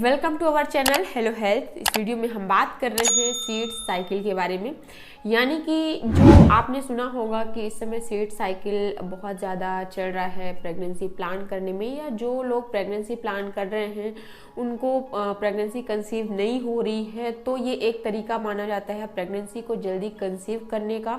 Welcome to our channel hello health. इस video में हम बात कर रहे हैं सीड्स साइकिल के बारे में। यानी कि जो आपने सुना होगा कि इस समय सीड्स साइकिल बहुत ज़्यादा चल रहा है प्रेगनेंसी प्लान करने में, या जो लोग प्रेगनेंसी प्लान कर रहे हैं उनको प्रेगनेंसी कंसीव नहीं हो रही है, तो ये एक तरीका माना जाता है प्रेगनेंसी को जल्दी कंसीव करने का,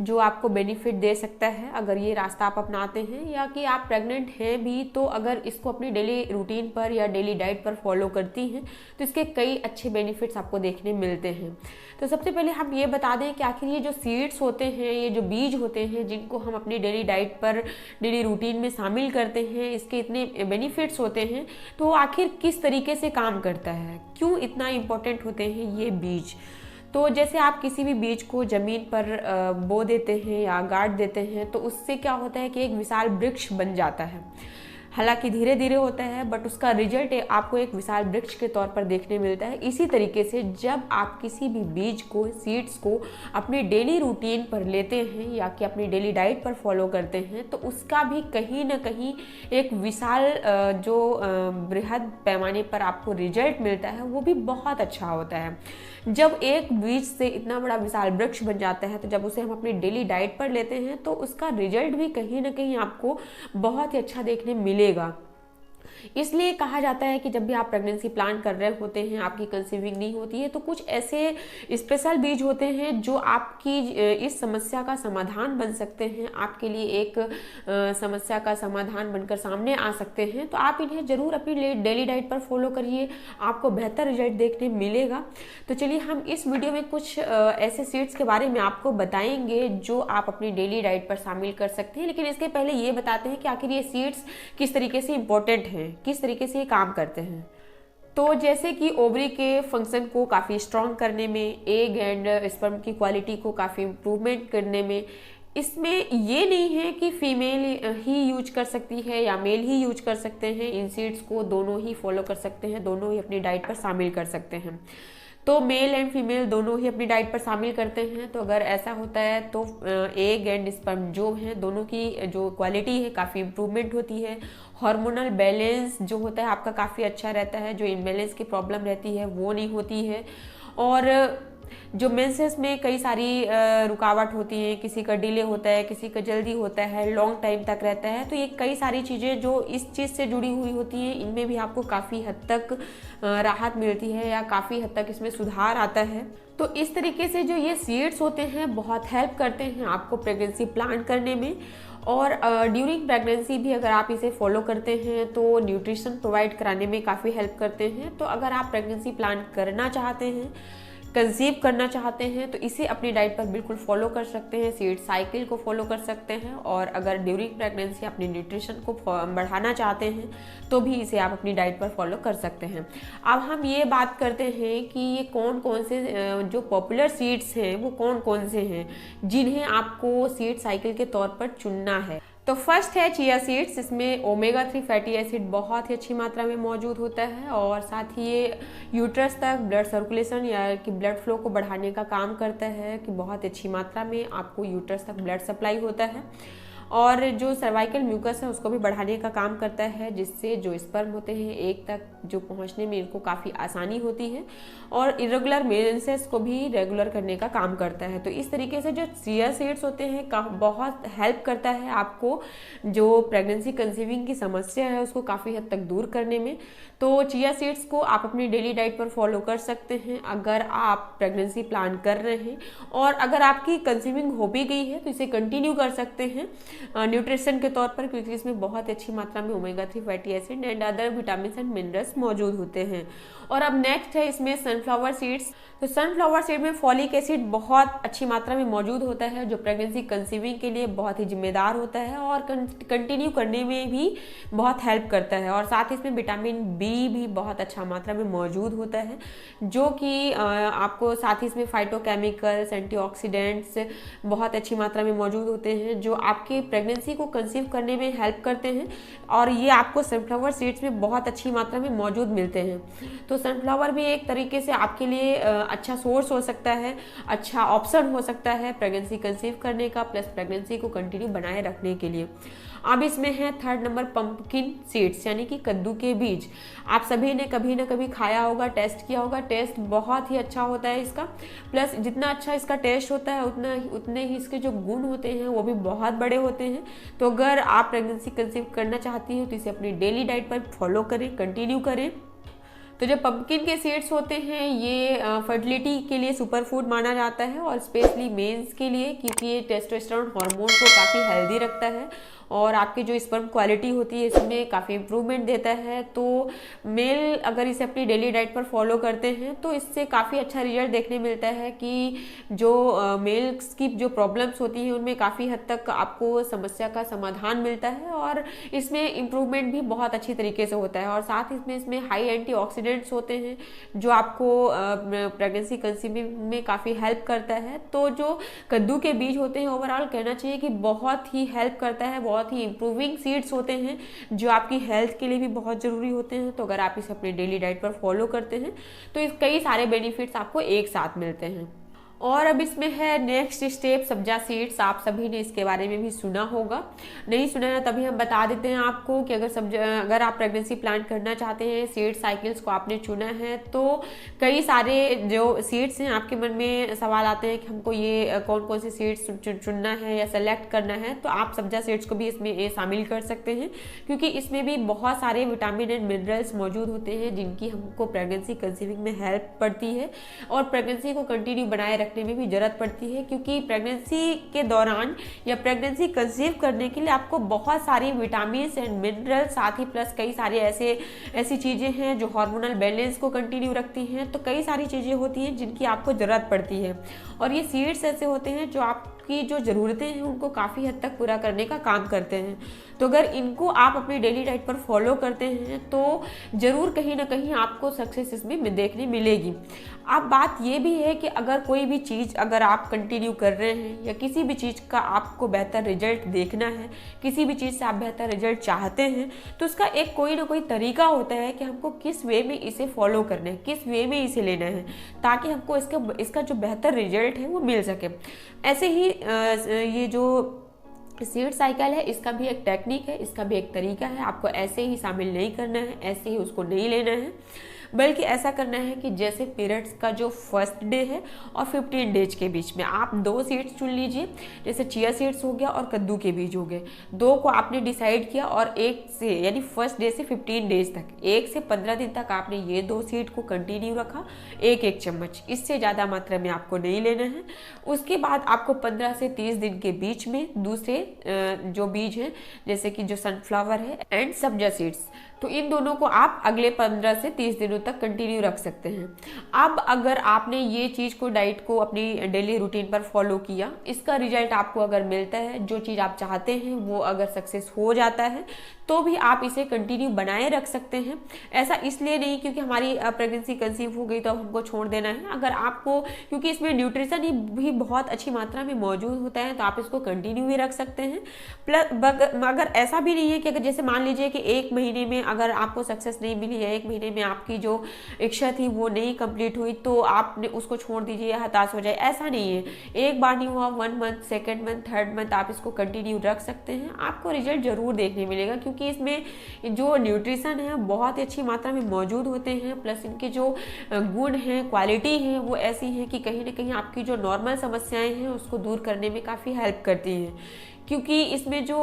जो आपको बेनिफिट दे सकता है अगर ये रास्ता आप अपनाते हैं, या कि आप प्रेग्नेंट हैं भी तो अगर इसको अपनी डेली रूटीन पर या डेली डाइट पर फॉलो करती हैं तो इसके कई अच्छे बेनिफिट्स आपको देखने मिलते हैं। तो सबसे पहले हम ये बता दें कि आखिर ये जो सीड्स होते हैं, ये जो बीज होते हैं जिनको हम अपनी डेली डाइट पर डेली रूटीन में शामिल करते हैं, इसके इतने बेनिफिट्स होते हैं, तो आखिर किस तरीके से काम करता है, क्यों इतना इम्पोर्टेंट होते हैं ये बीज। तो जैसे आप किसी भी बीज को ज़मीन पर बो देते हैं या गाड़ देते हैं तो उससे क्या होता है कि एक विशाल वृक्ष बन जाता है। हालांकि धीरे धीरे होता है, बट उसका रिजल्ट आपको एक विशाल वृक्ष के तौर पर देखने मिलता है। इसी तरीके से जब आप किसी भी बीज को, सीड्स को अपनी डेली रूटीन पर लेते हैं या कि अपनी डेली डाइट पर फॉलो करते हैं तो उसका भी कहीं ना कहीं एक विशाल जो बृहद पैमाने पर आपको रिजल्ट मिलता है वो भी बहुत अच्छा होता है। जब एक बीज से इतना बड़ा विशाल वृक्ष बन जाता है तो जब उसे हम अपनी डेली डाइट पर लेते हैं तो उसका रिजल्ट भी कहीं ना कहीं आपको बहुत ही अच्छा देखने मिलेगा। इसलिए कहा जाता है कि जब भी आप प्रेगनेंसी प्लान कर रहे होते हैं, आपकी कंसीविंग नहीं होती है, तो कुछ ऐसे स्पेशल बीज होते हैं जो आपकी इस समस्या का समाधान बन सकते हैं, आपके लिए एक समस्या का समाधान बनकर सामने आ सकते हैं। तो आप इन्हें जरूर अपनी डेली डाइट पर फॉलो करिए, आपको बेहतर रिजल्ट देखने मिलेगा। तो चलिए हम इस वीडियो में कुछ ऐसे सीड्स के बारे में आपको बताएंगे जो आप अपनी डेली डाइट पर शामिल कर सकते हैं। लेकिन इसके पहले ये बताते हैं कि आखिर ये सीड्स किस तरीके से इंपॉर्टेंट हैं, किस तरीके से ये काम करते हैं। तो जैसे कि ओवरी के फंक्शन को काफ़ी स्ट्रॉन्ग करने में, एग एंड स्पर्म की क्वालिटी को काफ़ी इम्प्रूवमेंट करने में, इसमें ये नहीं है कि फीमेल ही यूज कर सकती है या मेल ही यूज कर सकते हैं। इन सीड्स को दोनों ही फॉलो कर सकते हैं, दोनों ही अपनी डाइट पर शामिल कर सकते हैं। तो मेल एंड फीमेल दोनों ही अपनी डाइट पर शामिल करते हैं। तो अगर ऐसा होता है तो एग एंड स्पर्म जो हैं दोनों की जो क्वालिटी है काफ़ी इम्प्रूवमेंट होती है। हार्मोनल बैलेंस जो होता है आपका काफ़ी अच्छा रहता है, जो इम्बैलेंस की प्रॉब्लम रहती है वो नहीं होती है। और जो मेंसेस में कई सारी रुकावट होती है, किसी का डिले होता है, किसी का जल्दी होता है, लॉन्ग टाइम तक रहता है, तो ये कई सारी चीज़ें जो इस चीज़ से जुड़ी हुई होती हैं इनमें भी आपको काफ़ी हद तक राहत मिलती है या काफ़ी हद तक इसमें सुधार आता है। तो इस तरीके से जो ये सीड्स होते हैं बहुत हेल्प करते हैं आपको प्रेगनेंसी प्लान करने में। और ड्यूरिंग प्रेगनेंसी भी अगर आप इसे फॉलो करते हैं तो न्यूट्रिशन प्रोवाइड कराने में काफ़ी हेल्प करते हैं। तो अगर आप प्रेगनेंसी प्लान करना चाहते हैं, कंसीव करना चाहते हैं, तो इसे अपनी डाइट पर बिल्कुल फॉलो कर सकते हैं, सीड साइकिल को फॉलो कर सकते हैं। और अगर ड्यूरिंग प्रेगनेंसी अपनी न्यूट्रिशन को बढ़ाना चाहते हैं तो भी इसे आप अपनी डाइट पर फॉलो कर सकते हैं। अब हम ये बात करते हैं कि ये कौन कौन से जो पॉपुलर सीड्स हैं वो कौन कौन से हैं जिन्हें आपको सीड साइकिल के तौर पर चुनना है। तो फर्स्ट है चिया सीड्स। इसमें ओमेगा 3 फैटी एसिड बहुत ही अच्छी मात्रा में मौजूद होता है और साथ ही ये यूट्रस तक ब्लड सर्कुलेशन या कि ब्लड फ्लो को बढ़ाने का काम करता है, कि बहुत अच्छी मात्रा में आपको यूट्रस तक ब्लड सप्लाई होता है। और जो सर्वाइकल म्यूकस है उसको भी बढ़ाने का काम करता है, जिससे जो स्पर्म होते हैं एक तक जो पहुंचने में इनको काफ़ी आसानी होती है। और इरेगुलर मेंसेस को भी रेगुलर करने का काम करता है। तो इस तरीके से जो चिया सीड्स होते हैं बहुत हेल्प करता है आपको जो प्रेगनेंसी कंसीविंग की समस्या है उसको काफ़ी हद तक दूर करने में। तो चिया सीड्स को आप अपनी डेली डाइट पर फॉलो कर सकते हैं अगर आप प्रेगनेंसी प्लान कर रहे हैं। और अगर आपकी कंसीविंग हो भी गई है तो इसे कंटिन्यू कर सकते हैं न्यूट्रिशन के तौर पर, क्योंकि इसमें बहुत अच्छी मात्रा में omega 3 fatty acid and other vitamin and minerals मौजूद होते हैं। और अब नेक्स्ट है इसमें सनफ्लावर सीड्स। तो सनफ्लावर सीड में फॉलिक एसिड बहुत अच्छी मात्रा में मौजूद होता है जो प्रेगनेंसी कंसीविंग के लिए बहुत ही जिम्मेदार होता है और कंटिन्यू करने में भी बहुत हेल्प करता है। और साथ ही इसमें विटामिन बी भी बहुत अच्छा मात्रा में मौजूद होता है जो कि आपको, साथ ही इसमें फाइटोकेमिकल्स, एंटीऑक्सीडेंट्स बहुत अच्छी मात्रा में मौजूद होते हैं जो आपके प्रेगनेंसी को कंसीव करने में हेल्प करते हैं। और ये आपको सनफ्लावर सीड्स में बहुत अच्छी मात्रा में मौजूद मिलते हैं। तो सनफ्लावर भी एक तरीके से आपके लिए अच्छा सोर्स हो सकता है, अच्छा ऑप्शन हो सकता है प्रेगनेंसी कंसीव करने का, प्लस प्रेगनेंसी को कंटिन्यू बनाए रखने के लिए। अब इसमें है थर्ड नंबर पंपकिन सीड्स यानी कि कद्दू के बीज। आप सभी ने कभी ना कभी खाया होगा, टेस्ट किया होगा। टेस्ट बहुत ही अच्छा होता है इसका, प्लस जितना अच्छा इसका टेस्ट होता है उतने ही इसके जो गुण होते हैं वो भी बहुत बड़े होते हैं। तो अगर आप प्रेगनेंसी कंसीव करना चाहती हैं तो इसे अपनी डेली डाइट पर फॉलो करें, कंटिन्यू करें। तो जो पंपकिन के सीड्स होते हैं ये फर्टिलिटी के लिए सुपर फूड माना जाता है और स्पेशली मेंस के लिए, क्योंकि ये टेस्टोस्टेरोन हार्मोन को काफ़ी हेल्दी रखता है और आपकी जो स्पर्म क्वालिटी होती है इसमें काफ़ी इम्प्रूवमेंट देता है। तो मेल अगर इसे अपनी डेली डाइट पर फॉलो करते हैं तो इससे काफ़ी अच्छा रिजल्ट देखने मिलता है कि जो मेल्स की जो प्रॉब्लम्स होती हैं उनमें काफ़ी हद तक आपको समस्या का समाधान मिलता है और इसमें इम्प्रूवमेंट भी बहुत अच्छी तरीके से होता है। और साथ ही इसमें हाई एंटीऑक्सीडेंट्स होते हैं जो आपको प्रेगनेंसी कंसीविंग में काफ़ी हेल्प करता है। तो जो कद्दू के बीज होते हैं ओवरऑल कहना चाहिए कि बहुत ही हेल्प करता है, बहुत ही इंप्रूविंग सीड्स होते हैं जो आपकी हेल्थ के लिए भी बहुत ज़रूरी होते हैं। तो अगर आप इसे अपनी डेली डाइट पर फॉलो करते हैं तो इस कई सारे बेनिफिट्स आपको एक साथ मिलते हैं। और अब इसमें है नेक्स्ट स्टेप सब्जा सीड्स। आप सभी ने इसके बारे में भी सुना होगा, नहीं सुना है तभी हम बता देते हैं आपको कि अगर आप प्रेगनेंसी प्लान करना चाहते हैं, सीड साइकिल्स को आपने चुना है तो कई सारे जो सीड्स हैं आपके मन में सवाल आते हैं कि हमको ये कौन कौन से सीड्स चुनना है या सेलेक्ट करना है। तो आप सब्जा सीड्स को भी इसमें शामिल कर सकते हैं क्योंकि इसमें भी बहुत सारे विटामिन एंड मिनरल्स मौजूद होते हैं जिनकी हमको प्रेगनेंसी कंसीविंग में हेल्प पड़ती है और प्रेगनेंसी को कंटिन्यू बनाए रखने में भी जरूरत पड़ती है। क्योंकि प्रेगनेंसी के दौरान या प्रेगनेंसी कंसीव करने के लिए आपको बहुत सारी विटामिन एंड मिनरल, साथ ही प्लस कई सारे ऐसी चीजें हैं जो हार्मोनल बैलेंस को कंटिन्यू रखती हैं। तो कई सारी चीजें होती हैं जिनकी आपको जरूरत पड़ती है और ये सीड्स ऐसे होते हैं जो आपकी जो ज़रूरतें हैं उनको काफ़ी हद तक पूरा करने का काम करते हैं। तो अगर इनको आप अपनी डेली डाइट पर फॉलो करते हैं तो ज़रूर कहीं ना कहीं आपको सक्सेस इसमें देखने मिलेगी। अब बात ये भी है कि अगर कोई भी चीज़ अगर आप कंटिन्यू कर रहे हैं या किसी भी चीज़ का आपको बेहतर रिजल्ट देखना है, किसी भी चीज़ से आप बेहतर रिजल्ट चाहते हैं तो उसका एक कोई ना कोई तरीका होता है कि हमको किस वे में इसे फॉलो करना है, किस वे में इसे लेना है ताकि हमको इसका जो बेहतर रिजल्ट है वो मिल सके। ऐसे ही ये जो सीड साइकिल है इसका भी एक टेक्निक है, इसका भी एक तरीका है। आपको ऐसे ही शामिल नहीं करना है, ऐसे ही उसको नहीं लेना है, बल्कि ऐसा करना है कि जैसे पीरियड्स का जो फर्स्ट डे है और 15 डेज के बीच में आप 2 सीड्स चुन लीजिए। जैसे चिया सीड्स हो गया और कद्दू के बीज हो गए, 2 को आपने डिसाइड किया और 1 से यानी फर्स्ट डे से 15 डेज तक 1 से 15 दिन तक आपने ये 2 सीड को कंटिन्यू रखा, 1-1 चम्मच, इससे ज़्यादा मात्रा में आपको नहीं लेना है। उसके बाद आपको 15 से 30 दिन के बीच में दूसरे जो बीज हैं जैसे कि जो सनफ्लावर है एंड सब्जा सीड्स, तो इन दोनों को आप अगले 15 से 30 दिनों तक कंटिन्यू रख सकते हैं। अब अगर आपने ये चीज़ को डाइट को अपनी डेली रूटीन पर फॉलो किया, इसका रिजल्ट आपको अगर मिलता है, जो चीज़ आप चाहते हैं वो अगर सक्सेस हो जाता है तो भी आप इसे कंटिन्यू बनाए रख सकते हैं। ऐसा इसलिए नहीं क्योंकि हमारी प्रेगनेंसी कंसीव हो गई तो हमको छोड़ देना है। अगर आपको, क्योंकि इसमें न्यूट्रिशन ही भी बहुत अच्छी मात्रा में मौजूद होता है तो आप इसको कंटिन्यू भी रख सकते हैं। प्लस अगर ऐसा भी नहीं है कि अगर जैसे मान लीजिए कि 1 महीने में अगर आपको सक्सेस नहीं मिली है, 1 महीने में आपकी जो इच्छा थी वो नहीं कंप्लीट हुई तो आपने उसको छोड़ दीजिए या हताश हो जाए, ऐसा नहीं है। एक बार नहीं हुआ, 1 month, 2nd month, 3rd month आप इसको कंटिन्यू रख सकते हैं, आपको रिजल्ट जरूर देखने मिलेगा क्योंकि इसमें जो न्यूट्रिशन है बहुत ही अच्छी मात्रा में मौजूद होते हैं। प्लस इनके जो गुण हैं, क्वालिटी हैं वो ऐसी हैं कि कहीं ना कहीं आपकी जो नॉर्मल समस्याएं हैं उसको दूर करने में काफ़ी हेल्प करती हैं क्योंकि इसमें जो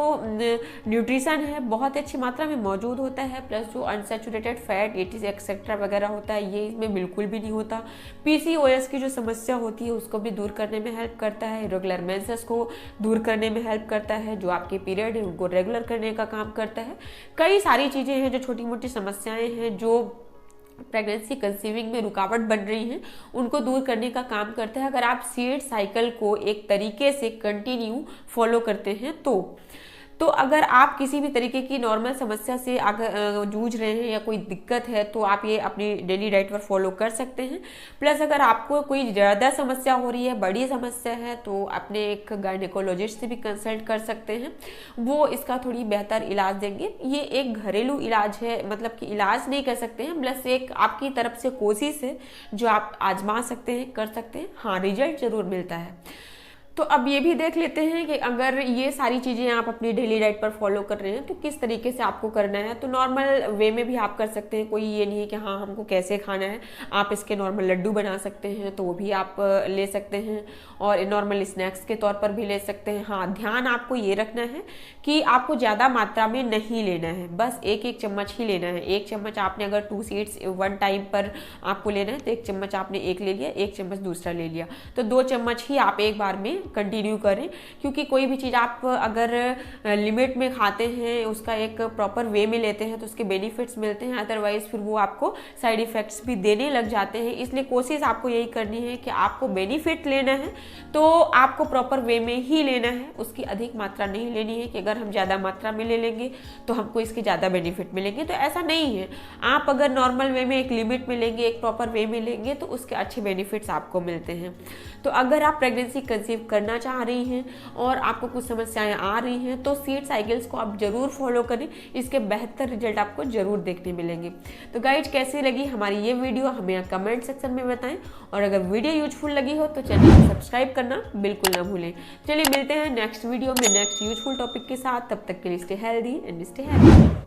न्यूट्रिशन है बहुत अच्छी मात्रा में मौजूद होता है। प्लस जो अनसैचुरेटेड फैट, एटीज एक्सेट्रा वगैरह होता है ये इसमें बिल्कुल भी नहीं होता। पीसीओएस की जो समस्या होती है उसको भी दूर करने में हेल्प करता है, रेगुलर मेंसेस को दूर करने में हेल्प करता है, जो आपके पीरियड है उनको रेगुलर करने का काम करता है। कई सारी चीज़ें हैं जो छोटी मोटी समस्याएँ हैं जो प्रेगनेंसी कंसीविंग में रुकावट बन रही हैं उनको दूर करने का काम करता है अगर आप सीड साइकिल को एक तरीके से कंटिन्यू फॉलो करते हैं तो अगर आप किसी भी तरीके की नॉर्मल समस्या से जूझ रहे हैं या कोई दिक्कत है तो आप ये अपनी डेली डाइट पर फॉलो कर सकते हैं। प्लस अगर आपको कोई ज़्यादा समस्या हो रही है, बड़ी समस्या है, तो अपने एक गायनेकोलॉजिस्ट से भी कंसल्ट कर सकते हैं, वो इसका थोड़ी बेहतर इलाज देंगे। ये एक घरेलू इलाज है, मतलब कि इलाज नहीं कर सकते हैं, प्लस एक आपकी तरफ से कोशिश है जो आप आजमा सकते हैं, कर सकते हैं। हाँ, रिजल्ट ज़रूर मिलता है। तो अब ये भी देख लेते हैं कि अगर ये सारी चीज़ें आप अपनी डेली डाइट पर फॉलो कर रहे हैं तो किस तरीके से आपको करना है। तो नॉर्मल वे में भी आप कर सकते हैं, कोई ये नहीं है कि हाँ हमको कैसे खाना है। आप इसके नॉर्मल लड्डू बना सकते हैं तो वो भी आप ले सकते हैं, और नॉर्मल स्नैक्स के तौर पर भी ले सकते हैं। हाँ, ध्यान आपको ये रखना है कि आपको ज़्यादा मात्रा में नहीं लेना है, बस एक एक चम्मच ही लेना है। एक चम्मच आपने अगर 2 सीड्स वन टाइम पर आपको लेना है तो एक चम्मच आपने एक ले लिया, एक चम्मच दूसरा ले लिया, तो 2 चम्मच ही आप एक बार में कंटिन्यू करें। क्योंकि कोई भी चीज़ आप अगर लिमिट में खाते हैं, उसका एक प्रॉपर वे में लेते हैं तो उसके बेनिफिट्स मिलते हैं, अदरवाइज फिर वो आपको साइड इफेक्ट्स भी देने लग जाते हैं। इसलिए कोशिश आपको यही करनी है कि आपको बेनिफिट लेना है तो आपको प्रॉपर वे में ही लेना है, उसकी अधिक मात्रा नहीं लेनी है कि अगर हम ज़्यादा मात्रा में ले लेंगे तो हमको इसके ज़्यादा बेनिफिट मिलेंगे। तो ऐसा नहीं है, आप अगर नॉर्मल वे में एक लिमिट में लेंगे, एक प्रॉपर वे में लेंगे तो उसके अच्छे बेनिफिट्स आपको मिलते हैं। तो अगर आप प्रेगनेंसी कंसीव करना चाह रही हैं और आपको कुछ समस्याएं आ रही हैं तो सीड साइकिल्स को आप जरूर फॉलो करें, इसके बेहतर रिजल्ट आपको जरूर देखने मिलेंगे। तो गाइज, कैसी लगी हमारी ये वीडियो हमें कमेंट सेक्शन में बताएं, और अगर वीडियो यूजफुल लगी हो तो चैनल को सब्सक्राइब करना बिल्कुल ना भूलें। चलिए मिलते हैं नेक्स्ट वीडियो में नेक्स्ट यूजफुल टॉपिक के साथ, तब तक के लिए stay healthy and stay happy.